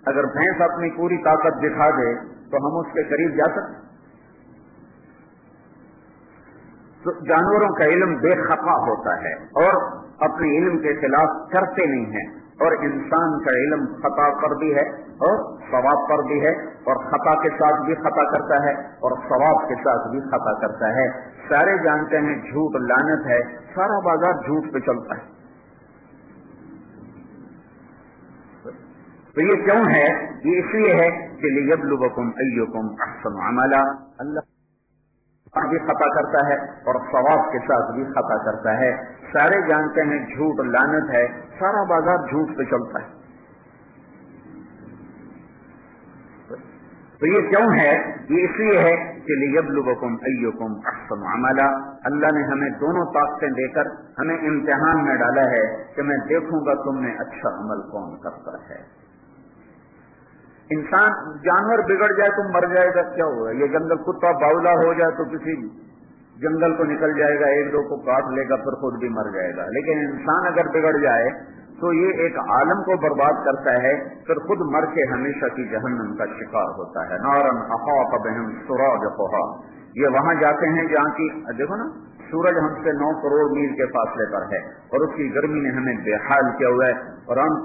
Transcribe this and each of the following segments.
اگر بھینس اپنی پوری طاقت دکھا دے تو ہم اس کے قریب جا سکتے؟ تو جانوروں کا علم بے خطا ہوتا ہے اور اپنے علم کے خلاف کرتے نہیں ہیں، اور انسان کا علم خطا پر بھی ہے اور ثواب پر بھی ہے، اور خطا کے ساتھ بھی خطا کرتا ہے اور ثواب کے ساتھ بھی خطا کرتا ہے۔ سارے جانتے ہیں جھوٹ لعنت ہے، سارا بازار جھوٹ پہ چلتا ہے۔ تو یہ کیوں ہے؟ یہ اس لیے ہے کہ لیبلوکم ایکم احسن عملا، اللہ بھی خطا کرتا ہے اور ثواب کے ساتھ بھی خطا کرتا ہے۔ سارے جانتے ہیں جھوٹ لعنت ہے، سارا بازار جھوٹ پہ چلتا ہے۔ تو یہ کیوں ہے؟ یہ اس لیے ہے کہ لیبلوکم ایکم احسن عملا، اللہ نے ہمیں دونوں طاقتیں دے کر ہمیں امتحان میں ڈالا ہے کہ میں دیکھوں گا تم میں اچھا عمل کون کرتا ہے۔ انسان جانور بگڑ جائے تو مر جائے گا، کیا ہوا؟ یہ جنگل کتا باولا ہو جائے تو کسی جنگل کو نکل جائے گا، ایک دو کو کاٹ لے گا، پھر خود بھی مر جائے گا۔ لیکن انسان اگر بگڑ جائے تو یہ ایک عالم کو برباد کرتا ہے، پھر خود مر کے ہمیشہ کی جہنم کا شکار ہوتا ہے۔ نارن احاط بهم سرادقها، یہ وہاں جاتے ہیں جہاں کی دیکھو نا، سورج ہم سے 9 کروڑ میل کے فاصلے پر ہے اور اس کی گرمی نے ہمیں بے حال کیا ہوا ہے، اور ہم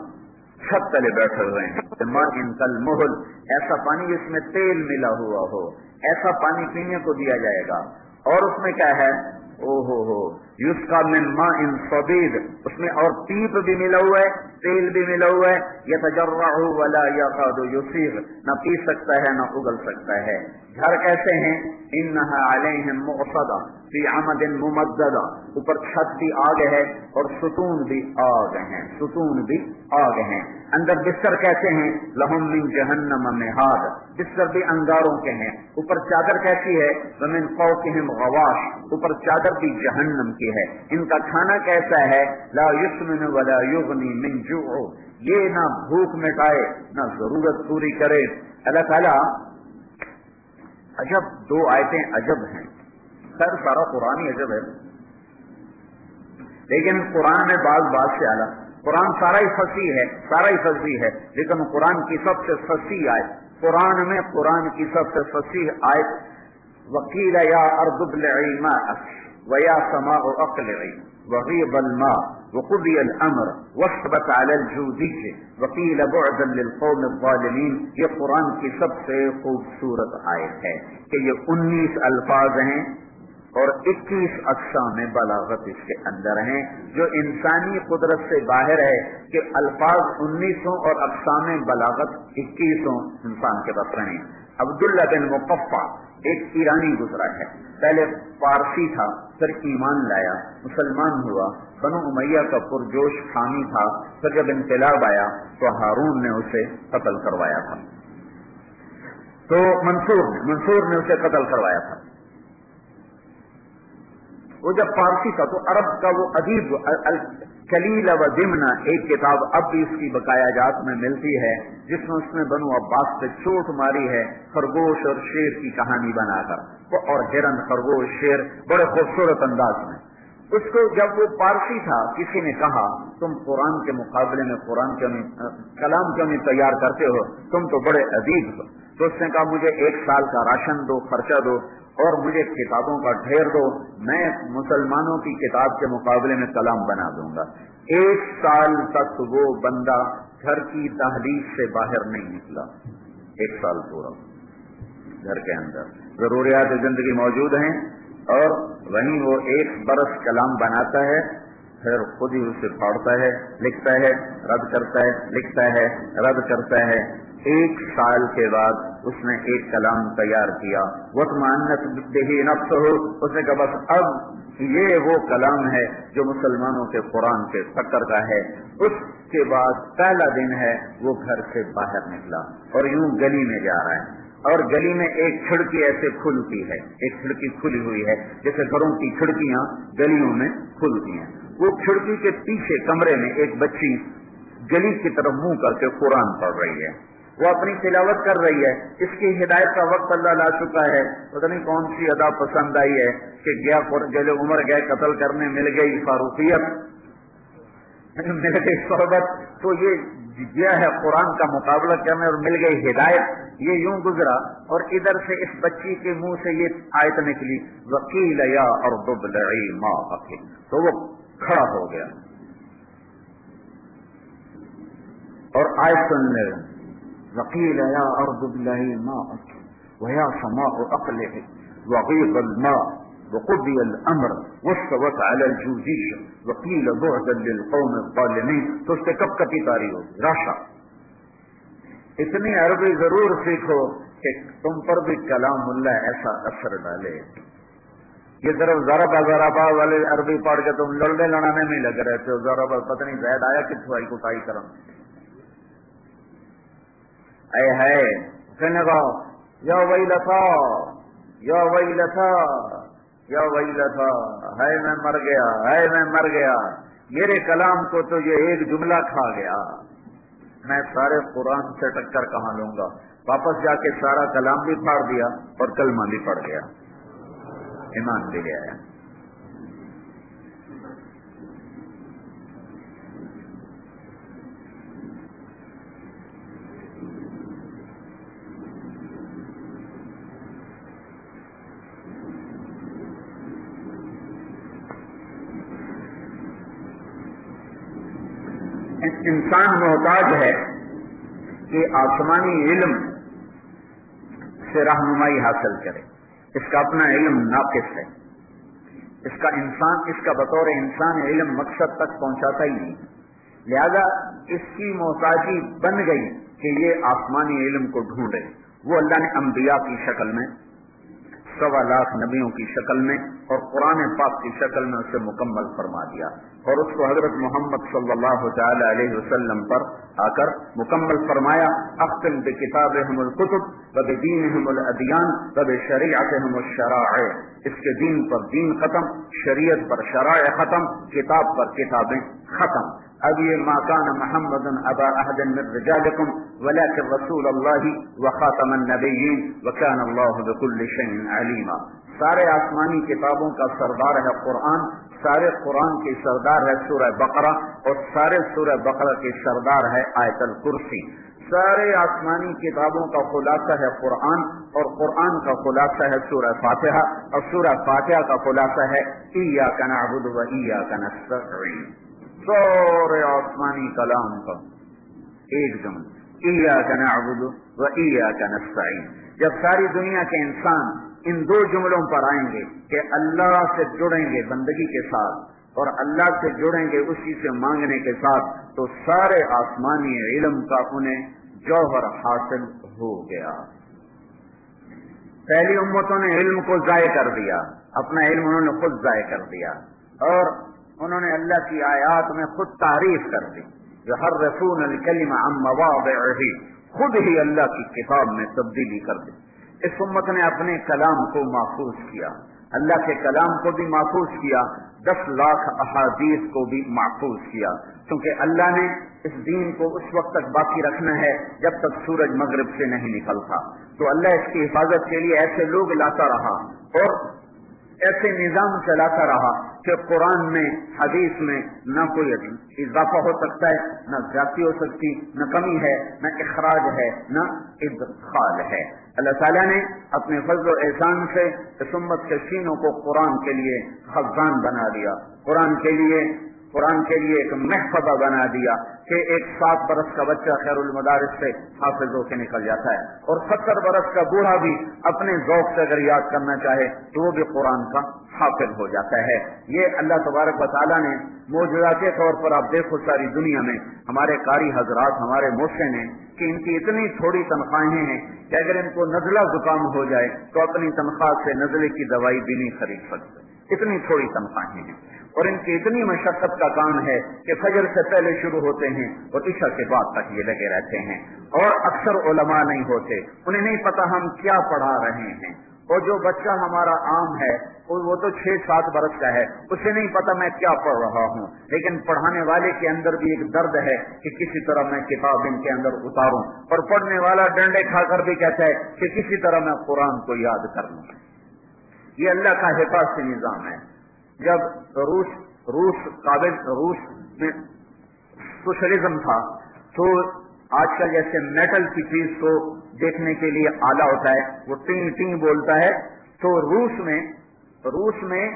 چھت تلے بیٹھے ہوئے ہیں۔ ماء کالمہل، ایسا پانی جس میں تیل ملا ہوا ہو، ایسا پانی پینے کو دیا جائے گا، اور اس میں کیا ہے؟ او ہو یسقى من ماء صدید، اس میں اور پیپ بھی ملا ہوا ہے، تیل بھی ملا ہوا ہے، یتجرعه ولا يكاد يسيغ، نہ پی سکتا ہے نہ اگل سکتا ہے۔ گھر کیسے ہیں؟ انها علیہم مؤصدہ فی عمد ممددہ، اوپر چھت بھی آگ ہے اور ستون بھی آگ ہیں، ستون بھی آگ ہیں۔ اندر بستر کیسے ہیں؟ لہم من جہنم مہاد، بستر بھی انگاروں کے ہیں۔ اوپر چادر کیسی ہے؟ ومن فوقہم غواش، اوپر چادر بھی جہنم کی ہے۔ ان کا کھانا کیسا ہے؟ لا یسمن ولا یغنی من جوع، یہ نہ بھوک مٹائے نہ ضرورت پوری کرے۔ اللہ تعالیٰ عجب، 2 آیتیں عجب ہیں، خیر سارا قرآن ہی عجب ہے، لیکن قرآن میں بعض بات سے اعلیٰ، قرآن سارا ہی فصیح ہے، سارا ہی فصیح ہے، لیکن قرآن کی سب سے فصیح آیت، قرآن میں قرآن کی سب سے فصیح آیت، وقیل یا ارض ابلعی ماءک ویا سماء اقلعی وغیض الماء وقضی الامر واثبت علی الجودی وقیل بعدا للقوم الظالمین۔ یہ قرآن کی سب سے خوبصورت آیت ہے کہ یہ 19 الفاظ ہیں اور 21 اقسام بلاغت اس کے اندر ہیں، جو انسانی قدرت سے باہر ہے کہ الفاظ 19 ہوں اور اقسام بلاغت 21 ہوں، انسان کے بس رہے۔ عبداللہ بن مقفع ایک ایرانی گزرا ہے، پہلے پارسی تھا، پھر ایمان لایا، مسلمان ہوا، بنو امیہ کا پرجوش حامی تھا، پھر جب انقلاب آیا تو ہارون نے اسے قتل کروایا تھا، تو منصور نے اسے قتل کروایا تھا۔ وہ جب پارسی تھا تو عرب کا وہ ادیب کلیل و ضمنہ ایک کتاب اب بھی اس کی بقایا جات میں ملتی ہے، جس میں اس نے بنو عباس پہ چوٹ ماری ہے خرگوش اور شیر کی کہانی بنا کر، اور ہرن خرگوش شیر بڑے خوبصورت انداز میں۔ اس کو جب وہ پارسی تھا کسی نے کہا تم قرآن کے مقابلے میں قرآن کلام کیوں نہیں تیار کرتے ہو، تم تو بڑے ادیب ہو، تو اس نے کہا مجھے 1 سال کا راشن دو، خرچہ دو، اور مجھے کتابوں کا ڈھیر دو، میں مسلمانوں کی کتاب کے مقابلے میں کلام بنا دوں گا۔ 1 سال تک وہ بندہ گھر کی دہلیز سے باہر نہیں نکلا، 1 سال پورا گھر کے اندر ضروریات زندگی موجود ہیں، اور وہیں وہ 1 برس کلام بناتا ہے، پھر خود ہی اسے پھاڑتا ہے، لکھتا ہے، رد کرتا ہے، لکھتا ہے، رد کرتا ہے۔ 1 سال کے بعد اس نے ایک کلام تیار کیا، وَاطْمَأَنَّتْ بِهِ نَفْسُهُ، اس نے کہا بس اب یہ وہ کلام ہے جو مسلمانوں کے قرآن کے فکر کا ہے۔ اس کے بعد پہلا دن ہے وہ گھر سے باہر نکلا اور یوں گلی میں جا رہا ہے، اور گلی میں ایک کھڑکی ایسے کھلتی ہے، ایک کھڑکی کھلی ہوئی ہے جیسے گھروں کی کھڑکیاں گلیوں میں کھلتی ہیں۔ وہ کھڑکی کے پیچھے کمرے میں ایک بچی گلی کی طرف منہ کر کے قرآن پڑھ رہی ہے، وہ اپنی تلاوت کر رہی ہے۔ اس کی ہدایت کا وقت اللہ لا چکا ہے، پتہ نہیں کون سی ادا پسند آئی ہے کہ گیا عمر گئے قتل کرنے، مل گئی فاروقیت، مل گئی صحبت، تو یہ گیا ہے قرآن کا مقابلہ کرنے اور مل گئی ہدایت. یہ یوں گزرا اور ادھر سے اس بچی کے منہ سے یہ آیت نکلی وقیل یا ارض ابلعی ماءک، تو وہ کھڑا ہو گیا اور آیت سننے لگا وقیل یا ارض ابلعی ماءک ویا سماء اقلعی وغیض الماء وقضی الامر واستوت علی الجودی وقیل بعدا للقوم الظالمین. تو اس سے کب کپی تاری ہوگی راشا. اتنی عربی ضرور سیکھو کہ تم پر بھی کلام اللہ ایسا اثر ڈالے. یہ صرف ضربا والے عربی پڑھ کے تم لڑنے لڑانے میں لگ رہے تھے. ضربا پتہ نہیں زید آیا کتوں آئی کٹائی کرم اے ہے کہنے کا یا ویلتا یا ویلتا یا ویلتا، ہے میں مر گیا، ہے میں مر گیا. میرے کلام کو تو یہ ایک جملہ کھا گیا، میں سارے قرآن سے ٹکر کہاں لوں گا. واپس جا کے سارا کلام بھی پھاڑ دیا اور کلمہ بھی پڑھ گیا، ایمان بھی لے آیا. انسان محتاج ہے کہ آسمانی علم سے رہنمائی حاصل کرے. اس کا اپنا علم ناقص ہے. اس کا بطور انسان علم مقصد تک پہنچاتا ہی نہیں. لہذا اس کی محتاجی بن گئی کہ یہ آسمانی علم کو ڈھونڈے. وہ اللہ نے انبیاء کی شکل میں 1.25 لاکھ نبیوں کی شکل میں اور قرآن پاک کی شکل میں اسے مکمل فرما دیا اور اس کو حضرت محمد صلی اللہ تعالی علیہ وسلم پر آ کر مکمل فرمایا. اختم بکتابہم الکتب وبدینہم الادیان وبشریعتہم الشرائع. اس کے دین پر دین ختم، شریعت پر شرائع ختم، کتاب پر کتابیں ختم. اب یہ ما کان محمد ابا احد من رجالکم ولکن رسول اللہ وخاتم النبیین وکان اللہ بکل شیء علیما. سارے آسمانی کتابوں کا سردار ہے قرآن، سارے قرآن کی سردار ہے سورہ بقرہ اور سارے سورہ بقرہ کی سردار ہے آیت الکرسی. سارے آسمانی کتابوں کا خلاصہ ہے قرآن اور قرآن کا خلاصہ ہے سورہ فاتحہ اور سورہ فاتحہ کا خلاصہ ہے ایاک نعبد و ایاک نستعین. سورے آسمانی کلام کا ایک جملہ ایاک نعبد و ایاک نستعین. جب ساری دنیا کے انسان ان 2 جملوں پر آئیں گے کہ اللہ سے جڑیں گے بندگی کے ساتھ اور اللہ سے جڑیں گے اسی سے مانگنے کے ساتھ، تو سارے آسمانی علم کا انہیں جوہر حاصل ہو گیا. پہلی امتوں نے علم کو ضائع کر دیا، اپنا علم انہوں نے خود ضائع کر دیا اور انہوں نے اللہ کی آیات میں خود تعریف کر دی. یحرفون الکلم عن مواضعہ، خود ہی اللہ کی کتاب میں تبدیلی کر دی. اس امت نے اپنے کلام کو محفوظ کیا، اللہ کے کلام کو بھی محفوظ کیا، 10 لاکھ احادیث کو بھی محفوظ کیا، کیونکہ اللہ نے اس دین کو اس وقت تک باقی رکھنا ہے جب تک سورج مغرب سے نہیں نکلتا. تو اللہ اس کی حفاظت کے لیے ایسے لوگ لاتا رہا اور ایسے نظام چلاتا رہا کہ قرآن میں حدیث میں نہ کوئی اضافہ ہو سکتا ہے، نہ زیادتی ہو سکتی، نہ کمی ہے، نہ اخراج ہے، نہ ادخال ہے. اللہ تعالیٰ نے اپنے فضل و احسان سے اس امت کے سینوں کو قرآن کے لیے خزان بنا دیا، قرآن کے لیے ایک محفظہ بنا دیا کہ ایک 7 برس کا بچہ خیر المدارس سے حافظ ہو کے نکل جاتا ہے اور 70 برس کا بوڑھا بھی اپنے ذوق سے اگر یاد کرنا چاہے تو وہ بھی قرآن کا حافظ ہو جاتا ہے. یہ اللہ تبارک و تعالیٰ نے معجزہ کے طور پر آپ دیکھو ساری دنیا میں ہمارے قاری حضرات، ہمارے محسن ہیں کہ ان کی اتنی تھوڑی تنخواہیں ہیں کہ اگر ان کو نزلہ زکام ہو جائے تو اپنی تنخواہ سے نزلے کی دوائی بھی نہیں خرید سکتے. اتنی تھوڑی تنخواہیں ہیں اور ان کی اتنی مشقت کا کام ہے کہ فجر سے پہلے شروع ہوتے ہیں اور عشاء کے بعد تک یہ لگے رہتے ہیں. اور اکثر علماء نہیں ہوتے، انہیں نہیں پتا ہم کیا پڑھا رہے ہیں. اور جو بچہ ہمارا عام ہے وہ تو 6-7 برس کا ہے، اسے نہیں پتا میں کیا پڑھ رہا ہوں، لیکن پڑھانے والے کے اندر بھی ایک درد ہے کہ کسی طرح میں کتاب ان کے اندر اتاروں، اور پڑھنے والا ڈنڈے کھا کر بھی کہتا ہے کہ کسی طرح میں قرآن کو یاد کر لوں. یہ اللہ کا حفاظتی نظام ہے. جب روس میں سوشلزم تھا تو آج کل جیسے میٹل کی چیز کو دیکھنے کے لیے آلہ ہوتا ہے، وہ ٹینگ ٹینگ بولتا ہے، تو روس میں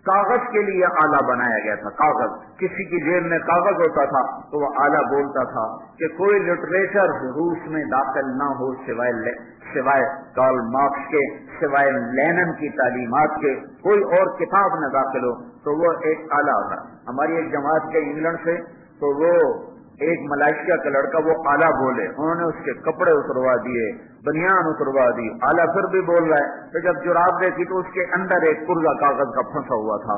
کاغذ کے لیے آلہ بنایا گیا تھا. کاغذ، کسی کی جیب میں کاغذ ہوتا تھا تو وہ آلہ بولتا تھا کہ کوئی لٹریچر روس میں داخل نہ ہو سوائے کارل مارکس کے، سوائے لینن کی تعلیمات کے، کوئی اور کتاب نہ داخل ہو. تو وہ ایک آلہ تھا. ہماری ایک جماعت کے انگلینڈ سے، تو وہ ایک ملائیشیا کا لڑکا وہ آلہ بولے، انہوں نے اس کے کپڑے اتروا دیے، بنیان اتروا دی، آلہ پھر بھی بول رہا ہے. تو جب جراب دیکھی تو اس کے اندر ایک پرزا کاغذ کا پھنسا ہوا تھا.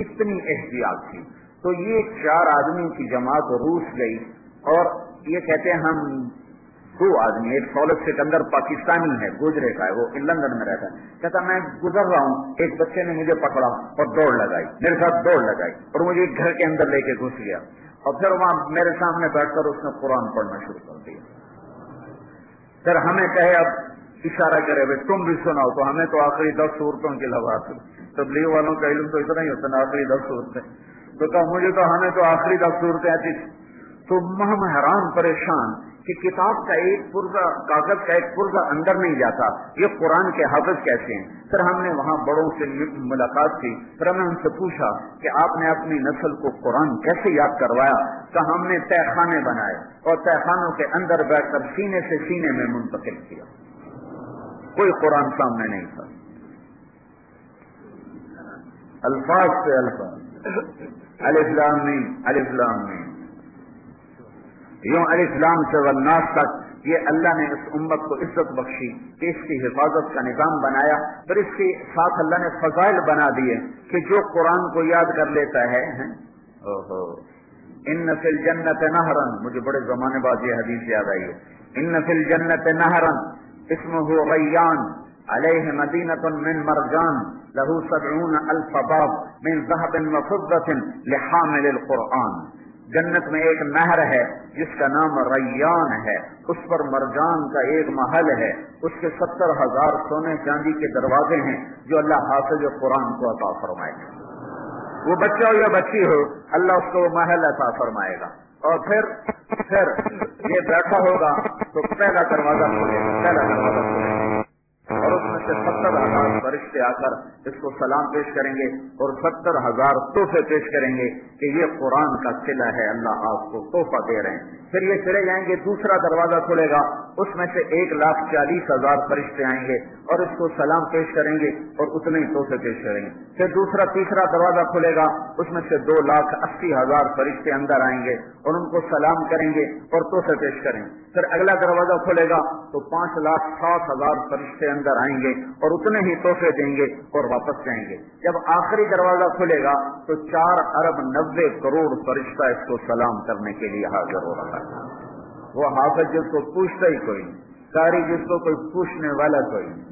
اتنی احتیاط تھی. تو یہ 4 آدمیوں کی جماعت روس گئی، اور یہ کہتے ہیں ہم 2 آدمی، ایک سولت سکندر پاکستانی ہے، گوجرے کا ہے، وہ لندن میں رہتا ہے. کہتا میں گزر رہا ہوں، ایک بچے نے مجھے پکڑا اور دوڑ لگائی، میرے ساتھ دوڑ لگائی اور مجھے گھر کے اندر لے کے گھس گیا، اور پھر وہاں میرے سامنے بیٹھ کر اس نے قرآن پڑھنا شروع کر دیا. پھر ہمیں کہے، اب اشارہ کرے بھائی تم بھی سناؤ، تو ہمیں تو آخری 10 صورتوں کی لباس، تبلیغ والوں کا علم تو اتنا ہی ہوتا ہے، آخری 10 صورتیں. تو کہا مجھے تو ہمیں تو آخری 10 صورتیں آتی. تو ہم حیران پریشان کہ کتاب کا ایک پرزا، کاغذ کا ایک پرزا اندر نہیں جاتا، یہ قرآن کے حافظ کیسے ہیں؟ پھر ہم نے وہاں بڑوں سے ملاقات کی، پھر ہم نے ان سے پوچھا کہ آپ نے اپنی نسل کو قرآن کیسے یاد کروایا؟ کہ ہم نے تہہ خانے بنائے اور تہہ خانوں کے اندر بیٹھ کر سینے سے سینے میں منتقل کیا. کوئی قرآن سامنے نہیں تھا، الفاظ سے الفاظ، الف لام میم، الف لام میم، یوں الف لام سے والناس تک. یہ اللہ نے اس امت کو عزت بخشی کہ اس کی حفاظت کا نظام بنایا. پھر اس کے ساتھ اللہ نے فضائل بنا دیے کہ جو قرآن کو یاد کر لیتا ہے، ان فی الجنت نہرن، مجھے بڑے زمانے بعد یہ حدیث یاد آئی ہے، ان فی الجنت نہرن اسمہ ریان علیہ مدینۃ من مرجان لہ 70,000 باب من ذہب وفضۃ لحامل القرآن. جنت میں ایک نہر ہے جس کا نام ریان ہے، اس پر مرجان کا ایک محل ہے، اس کے 70,000 سونے چاندی کے دروازے ہیں جو اللہ حافظ قرآن کو عطا فرمائے گا. وہ بچہ ہو یا بچی ہو، اللہ اس کو وہ محل عطا فرمائے گا. اور پھر یہ بیٹھا ہوگا تو پہلا دروازہ کھولے گا، پہلا دروازہ کھولے گا، اور اس میں سے 70,000 فرشتے آ کر اس کو سلام پیش کریں گے اور 70,000 تحفے پیش کریں گے کہ یہ قرآن کا قلعہ ہے، اللہ آپ کو تحفہ دے رہے ہیں. پھر یہ چلے جائیں گے، دوسرا دروازہ کھلے گا، اس میں سے 1,40,000 فرشتے آئیں گے اور اس کو سلام پیش کریں گے اور اتنے ہی تحفے پیش کریں گے. پھر دوسرا تیسرا دروازہ کھلے گا، اس میں سے 2,80,000 فرشتے اندر آئیں گے اور ان کو سلام کریں گے اور تحفے پیش کریں گے. پھر اگلا دروازہ کھلے گا تو 5,60,000 فرشتے اندر آئیں گے اور اتنے ہی تحفے دیں گے اور واپس جائیں گے. جب آخری دروازہ کھلے گا تو 4,90,00,000,000 فرشتہ اس کو سلام کرنے کے لیے حاضر ہو رہا ہے. وہ حافظ جس کو پوچھتا ہی کوئی نہیں، قاری جس کو کوئی پوچھنے والا کوئی نہیں،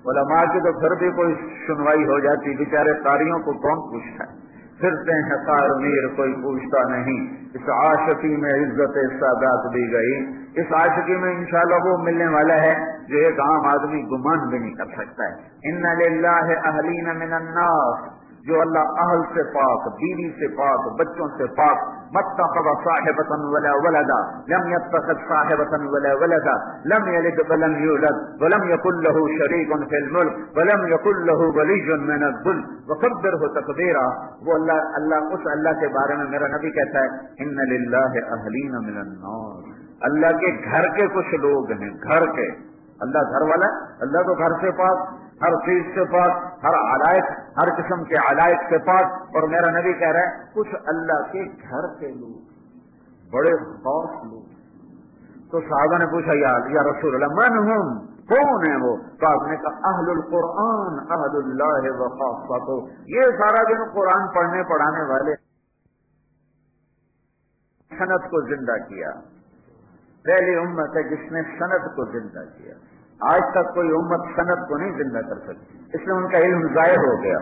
علماء کی تو پھر بھی کوئی سنوائی ہو جاتی، بیچارے قاریوں کو کون پوچھتا ہے؟ پھرتے ہیں قار میر کوئی پوچھتا نہیں. اس عاشقی میں عزت سادات دی گئی، اس عاشقی میں انشاءاللہ وہ ملنے والا ہے جو ایک عام آدمی گمان بھی نہیں کر سکتا ہے. ان للہ اہلین من الناس، جو اللہ اہل سے پاک، بیوی سے پاک، بچوں سے پاک، متخذ صاحبۃ ولا ولدا لم يتخذ صاحبۃ ولا ولدا لم يلد ولم يولد ولم يكن له شريك في الملك ولم يكن له ولي من الذل وكبره تكبيرا. وہ اللہ اس اللہ کے بارے میں میرا نبی کہتا ہے ان للہ اہلین من الناس، اللہ کے گھر کے کچھ لوگ ہیں، گھر کے. اللہ گھر والا، اللہ تو گھر سے پاک، ہر چیز سے پاک، ہر علائق، ہر قسم کے علائق سے پاک. اور میرا نبی کہہ رہا ہے کچھ اللہ کے گھر کے لوگ، بڑے خاص لوگ. تو صحابہ نے پوچھا یا رسول اللہ من ہم، کون ہے وہ؟ تو آپ نے کہا اہل القرآن اہل اللہ وخاصتہ، یہ سارا دن قرآن پڑھنے پڑھانے والے. سند کو زندہ کیا، پہلی امت ہے جس نے سند کو زندہ کیا. آج تک کوئی امت سند کو نہیں زندہ کر سکتی، اس لیے ان کا علم ضائع ہو گیا.